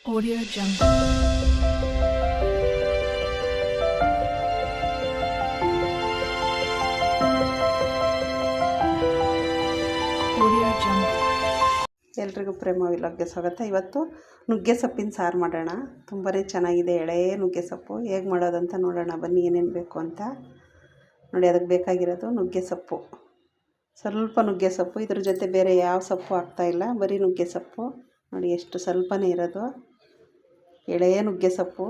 Audio Jungle. Audio Jungle. ಎಲ್ರಿಗೂ ಪ್ರೇಮ ವಿಲಾಗ್ಗೆ ಸ್ವಾಗತ. ಇವತ್ತು ನುಗ್ಗೆ ಸೊಪ್ಪಿನ ಸಾರು ಮಾಡೋಣ. ತುಂಬಾ ಚೆನ್ನಾಗಿದೆ ಎಳೆ ನುಗ್ಗೆ ಸೊಪ್ಪು. ಹೇಗೆ ಮಾಡೋದಂತ ನೋಡೋಣ ಬನ್ನಿ. ಏನೇನು ಬೇಕು ಅಂತ ನೋಡಿ. ಅದಕ್ಕೆ ಬೇಕಾಗಿರೋದು ನುಗ್ಗೆ ಸೊಪ್ಪು, ಸ್ವಲ್ಪ ನುಗ್ಗೆ ಸೊಪ್ಪು. ಇದ್ರ ಜೊತೆ ಬೇರೆ ಯಾವ ಸೊಪ್ಪು ಹಾಕ್ತಾಯಿಲ್ಲ, ಬರೀ ನುಗ್ಗೆ ಸೊಪ್ಪು. ನೋಡಿ ಎಷ್ಟು ಸ್ವಲ್ಪನೇ ಇರೋದು ಎಳೆ ನುಗ್ಗೆ ಸೊಪ್ಪು.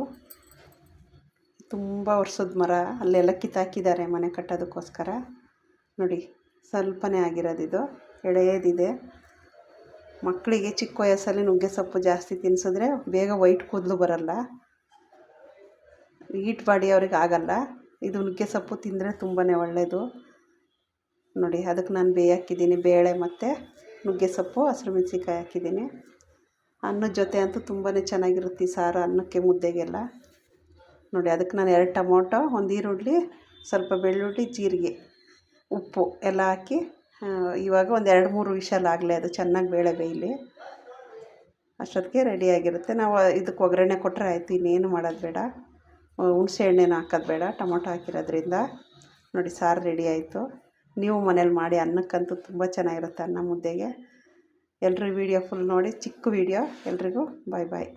ತುಂಬ ವರ್ಷದ ಮರ, ಅಲ್ಲೆಲ್ಲ ಕಿತ್ತಾಕಿದ್ದಾರೆ ಮನೆ ಕಟ್ಟೋದಕ್ಕೋಸ್ಕರ. ನೋಡಿ ಸ್ವಲ್ಪನೇ ಆಗಿರೋದಿದು, ಎಳೆಯದಿದೆ. ಮಕ್ಕಳಿಗೆ ಚಿಕ್ಕ ವಯಸ್ಸಲ್ಲಿ ನುಗ್ಗೆ ಸೊಪ್ಪು ಜಾಸ್ತಿ ತಿನ್ನಿಸಿದ್ರೆ ಬೇಗ ವೈಟ್ ಕೂದಲು ಬರಲ್ಲ, ಹೀಟ್ ಬಾಡಿ ಅವ್ರಿಗೆ ಆಗಲ್ಲ. ಇದು ನುಗ್ಗೆ ಸೊಪ್ಪು ತಿಂದರೆ ತುಂಬಾ ಒಳ್ಳೆಯದು. ನೋಡಿ ಅದಕ್ಕೆ ನಾನು ಹಾಕಿದ್ದೀನಿ ಬೇಳೆ ಮತ್ತು ನುಗ್ಗೆ ಸೊಪ್ಪು, ಹಸಿರು ಮೆಣಸಿನ್ಕಾಯಿ ಹಾಕಿದ್ದೀನಿ. ಅನ್ನದ ಜೊತೆ ಅಂತೂ ತುಂಬಾ ಚೆನ್ನಾಗಿರುತ್ತೆ ಈ ಸಾರು, ಅನ್ನಕ್ಕೆ ಮುದ್ದೆಗೆಲ್ಲ. ನೋಡಿ ಅದಕ್ಕೆ ನಾನು 2 ಟೊಮೊಟೊ, 1 ಈರುಳ್ಳಿ, ಸ್ವಲ್ಪ ಬೆಳ್ಳುಳ್ಳಿ, ಜೀರಿಗೆ, ಉಪ್ಪು ಎಲ್ಲ ಹಾಕಿ ಇವಾಗ ಒಂದು 2-3 ವಿಷಲ್ ಆಗಲಿ, ಅದು ಚೆನ್ನಾಗಿ ಬೇಳೆ ಬೇಯಲಿ. ಅಷ್ಟೊತ್ತಿಗೆ ರೆಡಿಯಾಗಿರುತ್ತೆ. ನಾವು ಇದಕ್ಕೆ ಒಗ್ಗರಣೆ ಕೊಟ್ಟರೆ ಆಯಿತು, ಇನ್ನೇನು ಮಾಡೋದು ಬೇಡ. ಹುಣಸೆ ಹಣ್ಣೇನು ಹಾಕೋದು ಬೇಡ, ಟೊಮೊಟೊ ಹಾಕಿರೋದ್ರಿಂದ. ನೋಡಿ ಸಾರು ರೆಡಿ ಆಯಿತು. ನೀವು ಮನೇಲಿ ಮಾಡಿ, ಅನ್ನಕ್ಕಂತೂ ತುಂಬ ಚೆನ್ನಾಗಿರುತ್ತೆ, ಅನ್ನ ಮುದ್ದೆಗೆ. ಎಲ್ಲರೂ ವಿಡಿಯೋ ಫುಲ್ ನೋಡಿ, ಚಿಕ್ಕ ವಿಡಿಯೋ. ಎಲ್ರಿಗೂ ಬಾಯ್ ಬಾಯ್.